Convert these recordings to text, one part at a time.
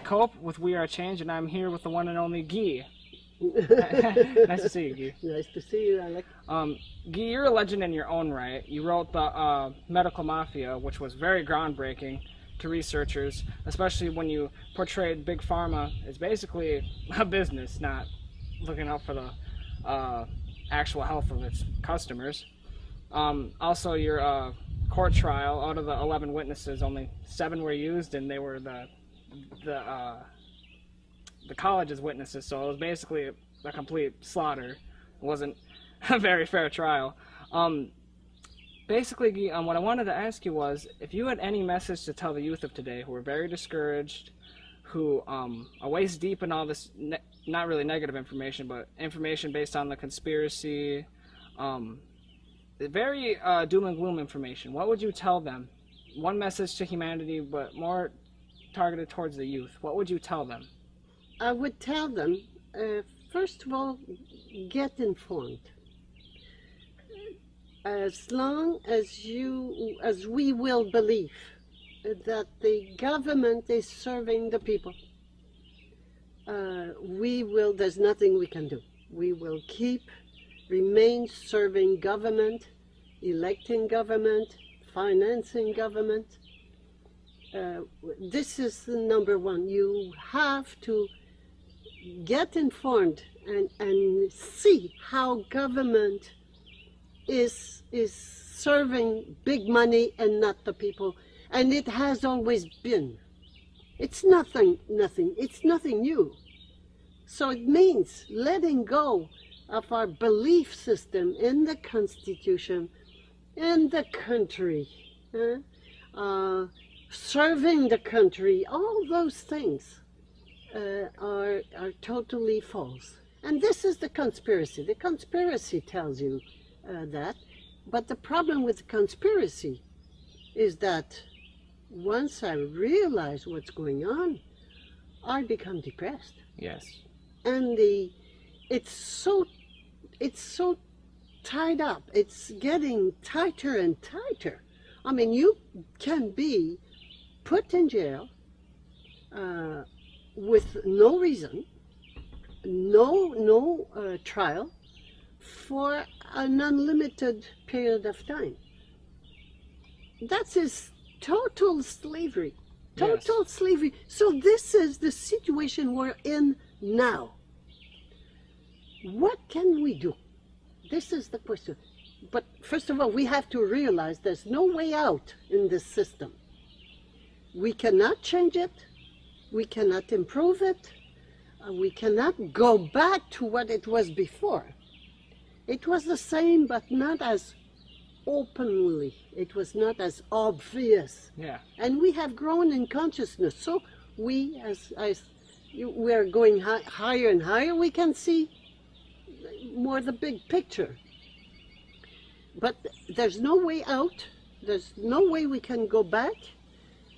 Cope with We Are Change, and I'm here with the one and only Ghis. Nice to see you, Ghis. Nice to see you, Alec. Ghis, you're a legend in your own right. You wrote the Medical Mafia, which was very groundbreaking to researchers, especially when you portrayed Big Pharma as basically a business, not looking out for the actual health of its customers. Also, your court trial, out of the 11 witnesses, only 7 were used, and they were the college's witnesses, so it was basically a complete slaughter. It wasn't a very fair trial. Basically, what I wanted to ask you was, if you had any message to tell the youth of today who are very discouraged, who are waist deep in all this, not really negative information, but information based on the conspiracy, very doom and gloom information, what would you tell them? One message to humanity, but more targeted towards the youth. What would you tell them? I would tell them, first of all, get informed. As long as we will believe that the government is serving the people, there's nothing we can do. We will remain serving government, electing government, financing government. This is the number one. You have to get informed and see how government is serving big money and not the people. And it has always been. It's nothing new. So it means letting go of our belief system in the Constitution, in the country, serving the country. All those things are totally false. And this is the conspiracy. The conspiracy tells you that. But the problem with the conspiracy is that once I realize what's going on, I become depressed. Yes. And it's so tied up. It's getting tighter and tighter. I mean, you can be put in jail with no reason, no trial, for an unlimited period of time. That is total slavery. Total Yes. slavery. So this is the situation we're in now. What can we do? This is the question. But first of all, we have to realize there's no way out in this system. We cannot change it. We cannot improve it. We cannot go back to what it was before. It was the same, but not as openly. It was not as obvious. Yeah. And we have grown in consciousness. So we, as we are going higher and higher, we can see more the big picture. But there's no way out. There's no way we can go back.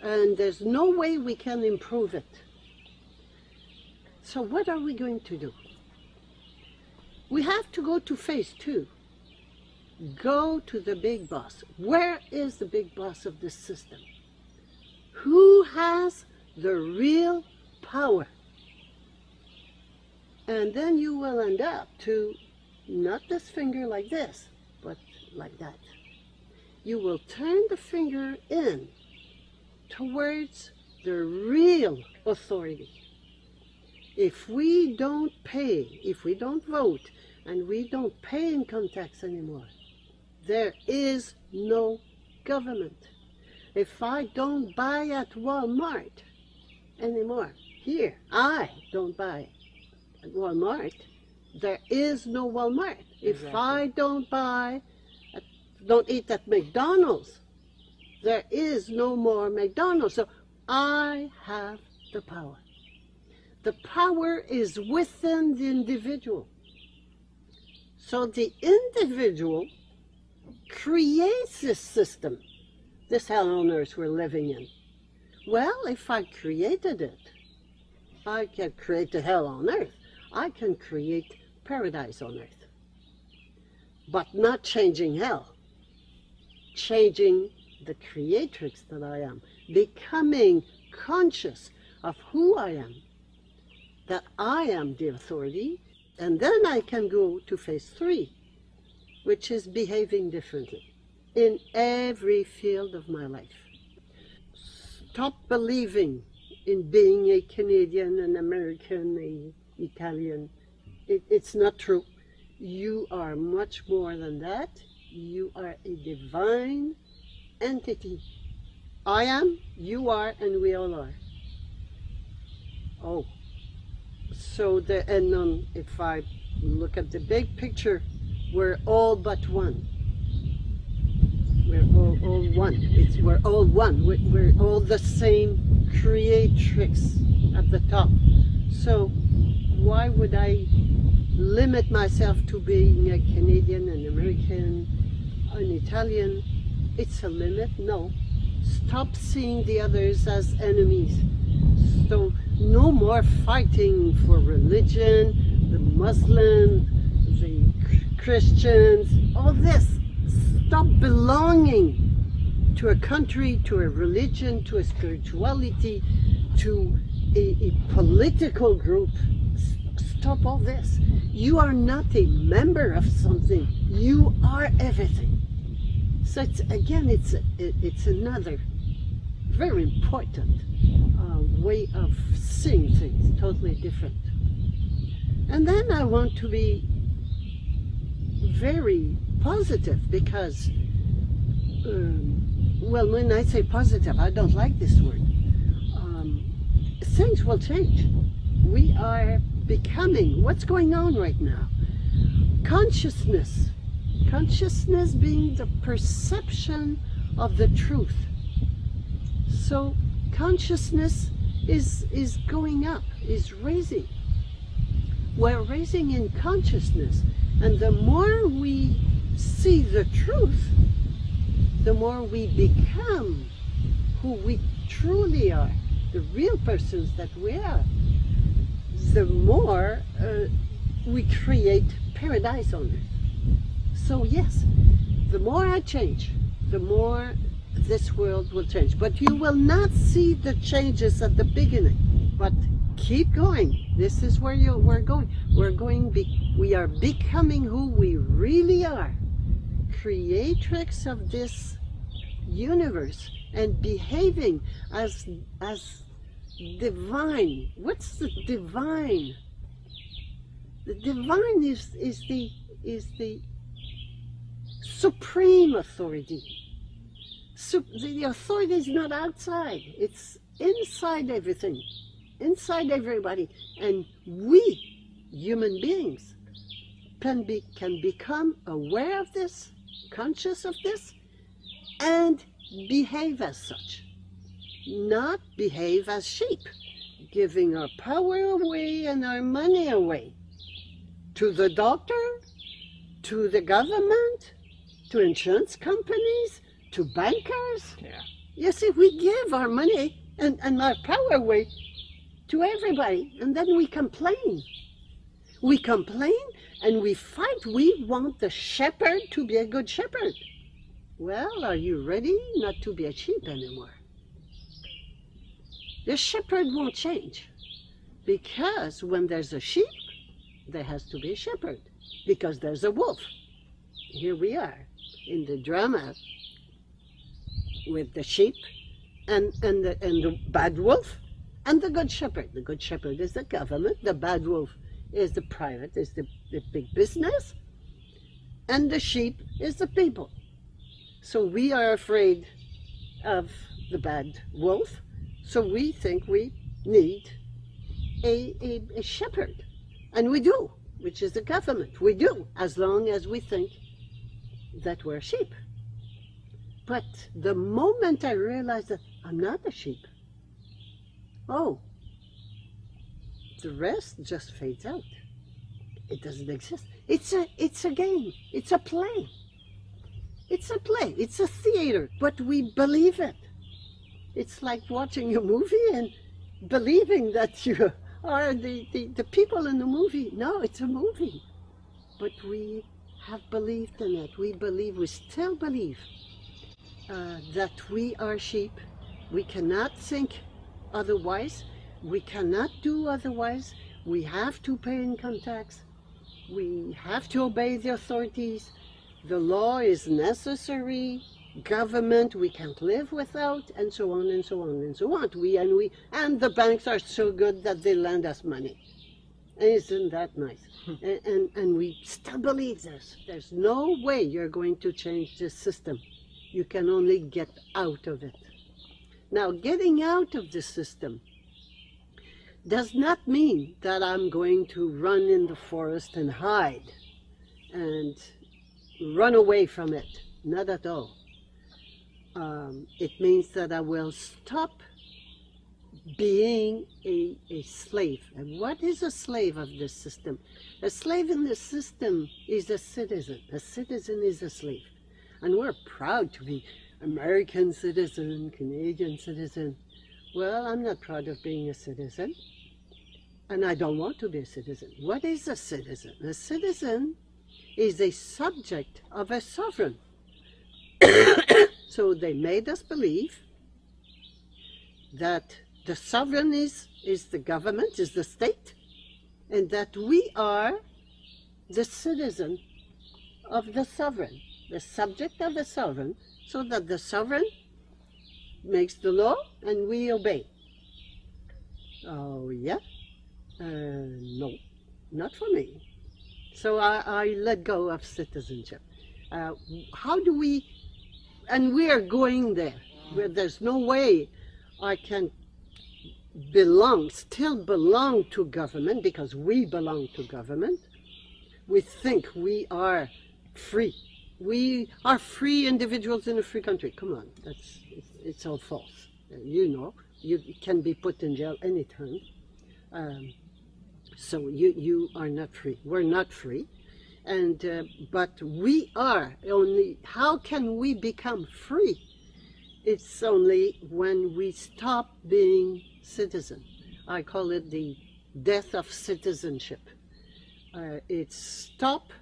And there's no way we can improve it. So what are we going to do? We have to go to phase 2. Go to the big boss. Where is the big boss of this system? Who has the real power? And then you will end up to not this finger like this, but like that. You will turn the finger in towards the real authority. If we don't pay, if we don't vote, and we don't pay income tax anymore, there is no government. If I don't buy at Walmart anymore, here, I don't buy at Walmart, there is no Walmart. Exactly. If I don't eat at McDonald's, there is no more McDonald's. So I have the power. The power is within the individual. So the individual creates this system, this hell on earth we're living in. Well, if I created it, I can create a hell on earth. I can create paradise on earth. But not changing hell. Changing the creatrix that I am. Becoming conscious of who I am, that I am the authority, and then I can go to phase 3, which is behaving differently in every field of my life. Stop believing in being a Canadian, an American, an Italian. It's not true. You are much more than that. You are a divine entity. I am, you are, and we all are. Oh, so if I look at the big picture, we're all but one. We're all one. We're all one. We're all the same creatrix at the top. So why would I limit myself to being a Canadian, an American, an Italian? It's a limit? No. Stop seeing the others as enemies. So no more fighting for religion, the Muslims, the Christians, all this. Stop belonging to a country, to a religion, to a spirituality, to a political group. Stop all this. You are not a member of something. You are everything. So it's another very important way of seeing things, totally different. And then I want to be very positive because, well, when I say positive, I don't like this word. Things will change. We are becoming, what's going on right now? Consciousness. Consciousness being the perception of the truth. So consciousness is going up, is raising. We're raising in consciousness. And the more we see the truth, the more we become who we truly are, the real persons that we are, the more we create paradise on earth. So yes, the more I change, the more this world will change. But you will not see the changes at the beginning. But keep going. This is where we're going. We are becoming who we really are, creatrix of this universe, and behaving as divine. What's the divine? The divine is the supreme authority. The authority is not outside; it's inside everything, inside everybody, and we, human beings, can become aware of this, conscious of this, and behave as such. Not behave as sheep, giving our power away and our money away to the doctor, to the government, to insurance companies, to bankers. Yeah. You see, we give our money and our power away to everybody, and then we complain. We complain and we fight. We want the shepherd to be a good shepherd. Well, are you ready not to be a sheep anymore? The shepherd won't change, because when there's a sheep, there has to be a shepherd, because there's a wolf. Here we are in the drama with the sheep and the bad wolf and the good shepherd. The good shepherd is the government, the bad wolf is the private, is the big business, and the sheep is the people. So we are afraid of the bad wolf, so we think we need a shepherd. And we do, which is the government. We do, as long as we think that we're sheep. But the moment I realize that I'm not a sheep, oh, the rest just fades out. It doesn't exist. It's a game. It's a play. It's a play. It's a theater, but we believe it. It's like watching a movie and believing that you are the people in the movie. No, it's a movie. But we have believed in it. We still believe that we are sheep. We cannot think otherwise. We cannot do otherwise. We have to pay income tax. We have to obey the authorities. The law is necessary. Government we can't live without, and so on and so on and so on. And the banks are so good that they lend us money. Isn't that nice? And we still believe this. There's no way you're going to change this system. You can only get out of it. Now, getting out of the system does not mean that I'm going to run in the forest and hide and run away from it. Not at all. It means that I will stop being a slave. And what is a slave of this system? A slave in the system is a citizen. A citizen is a slave. And we're proud to be American citizen, Canadian citizen. Well, I'm not proud of being a citizen. And I don't want to be a citizen. What is a citizen? A citizen is a subject of a sovereign. So they made us believe that the sovereign is the government, is the state, and that we are the citizen of the sovereign, the subject of the sovereign, so that the sovereign makes the law and we obey. Oh, yeah? No, not for me. So I let go of citizenship. How do we, and we are going there, where there's no way I can still belong to government, because we belong to government. We think we are free. We are free individuals in a free country. Come on, it's all false. You know, you can be put in jail anytime. So you are not free. We're not free. And but we are only, how can we become free? It's only when we stop being citizen. I call it the death of citizenship. It's stop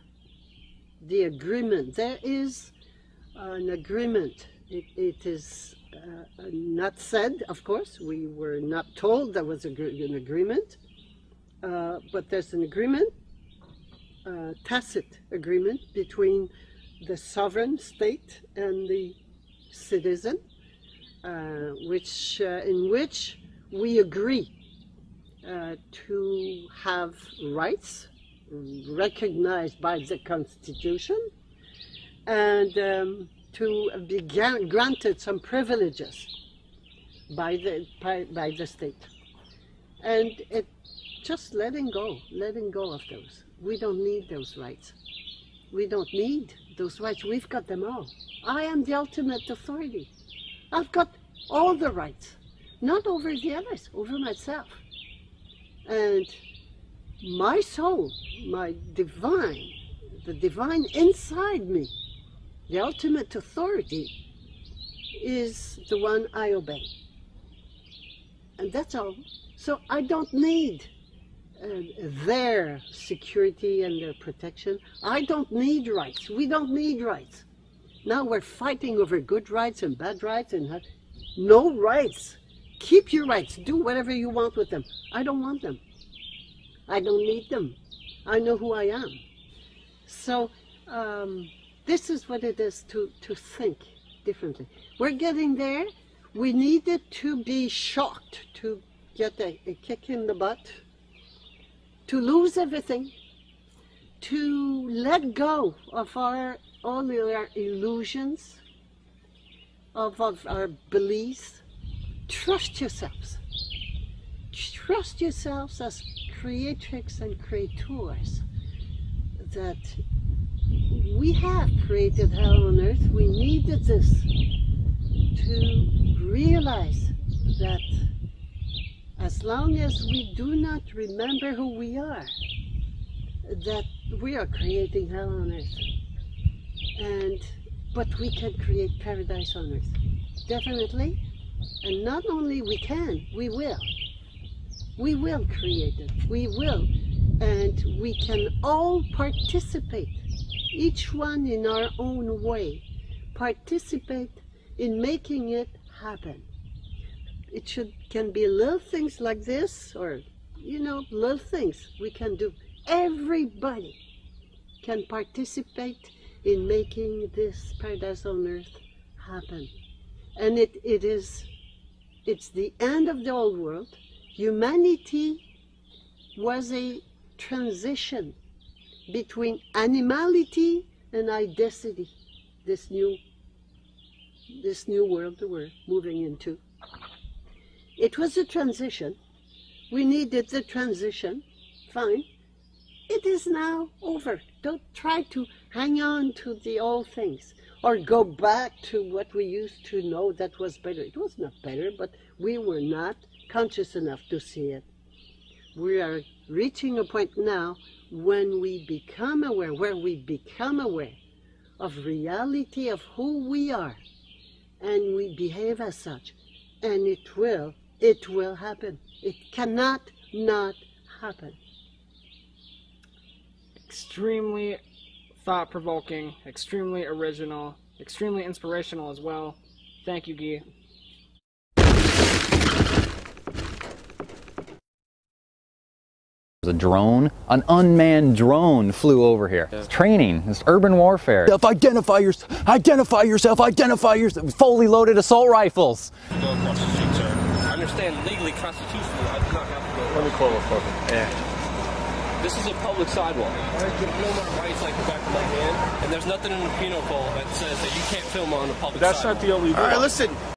the agreement. There is an agreement. It is not said, of course. We were not told there was an agreement. But there's an agreement, tacit agreement between the sovereign state and the citizen, in which we agree to have rights recognized by the Constitution, and to be granted some privileges by the state. And it just letting go of those. We don't need those rights. We don't need those rights. We've got them all. I am the ultimate authority. I've got all the rights, not over the others, over myself. And my soul, the divine inside me, the ultimate authority, is the one I obey. And that's all. So I don't need their security and their protection. I don't need rights. We don't need rights. Now we're fighting over good rights and bad rights, and no rights. Keep your rights. Do whatever you want with them. I don't want them. I don't need them. I know who I am. So this is what it is to think differently. We're getting there. We needed to be shocked, to get a kick in the butt, to lose everything, to let go of all our illusions, of our beliefs. Trust yourselves. Trust yourselves as creatrix and creators, that we have created hell on earth. We needed this to realize that as long as we do not remember who we are, that we are creating hell on earth. But we can create paradise on earth. Definitely. And not only we can, we will. We will create it. We will. And we can all participate, each one in our own way, participate in making it happen. can be little things like this, or, you know, little things we can do. Everybody can participate in making this paradise on earth happen. And it's the end of the old world. Humanity was a transition between animality and identity, this new world that we're moving into. It was a transition. We needed the transition. Fine. It is now over. Don't try to hang on to the old things or go back to what we used to know that was better. It was not better, but we were not conscious enough to see it. We are reaching a point now when we become aware, where we become aware of reality of who we are, and we behave as such, and it will happen. It cannot not happen. Extremely thought-provoking, extremely original, extremely inspirational as well. Thank you, Guy. A drone, an unmanned drone flew over here. It's training, it's urban warfare. Identify yourself, fully loaded assault rifles. Go across the street, sir. I understand legally, constitutionally, I do not have to go. Let me call the fucking. Yeah. This is a public sidewalk. I know my rights like the back of my hand, and there's nothing in the penal code that says that you can't film on the public sidewalk. That's not the only. All right, listen.